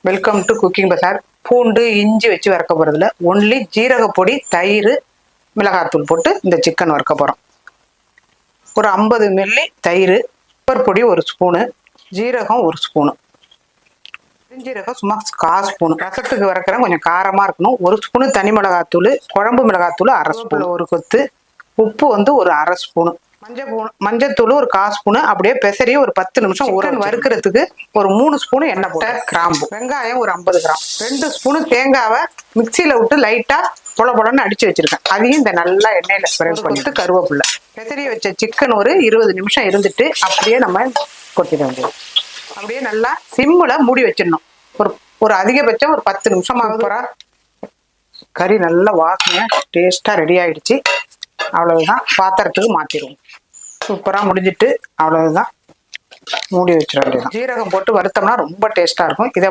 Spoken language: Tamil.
வெல்கம் டு குக்கிங் பசார். பூண்டு இஞ்சி வச்சு வறுக்க போகிறதுல ஒன்லி ஜீரகப்பொடி, தயிர், மிளகாத்தூள் போட்டு இந்த சிக்கன் வறுக்க போகிறோம். ஒரு 50 மில்லி தயிர், பெப்பர் பொடி 1 ஸ்பூனு, ஜீரகம் 1 ஸ்பூனு, பெருஞ்சீரகம் சும்மா 1/4 ஸ்பூனு. ரசத்துக்கு வறுக்கிறேன், கொஞ்சம் காரமாக இருக்கணும். 1 ஸ்பூனு தனி மிளகாத்தூள், குழம்பு மிளகாத்தூள் 1/2 ஸ்பூன், 1 கொத்து, உப்பு வந்து ஒரு 1/2 ஸ்பூனு, மஞ்சத்தூள் ஒரு 1/4 ஸ்பூனு. அப்படியே பெசரி ஒரு 10 நிமிஷம் வறுக்கிறதுக்கு ஒரு 3 ஸ்பூனு எண்ணெய் போட்டு, கிராம்பு, வெங்காயம் ஒரு 50 கிராம், 2 ஸ்பூனு தேங்காவை மிக்சியில விட்டு லைட்டா பொலன்னு அடிச்சு வச்சிருக்கேன். அதையும் இந்த நல்லா எண்ணெயில ஸ்ப்ரெட் பண்ணிட்டு, கருவேப்பிலை, பெசரி வச்ச சிக்கன் ஒரு 20 நிமிஷம் இருந்துட்டு அப்படியே நம்ம கொட்டிட வேண்டியது. அப்படியே நல்லா சிம்முல மூடி வச்சிடணும். ஒரு அதிகபட்சம் ஒரு 10 நிமிஷம் ஆகுதுரா. கறி நல்லா வாசனை டேஸ்டா ரெடி ஆயிடுச்சு. அவ்வளவுதான், பாத்திரத்துக்கு மாத்திடுவோம். சூப்பரா முடிஞ்சிட்டு அவ்வளவுதான், மூடி வச்சிட வேண்டியது. ஜீரகம் போட்டு வறுத்தோம்னா ரொம்ப டேஸ்டா இருக்கும். இதை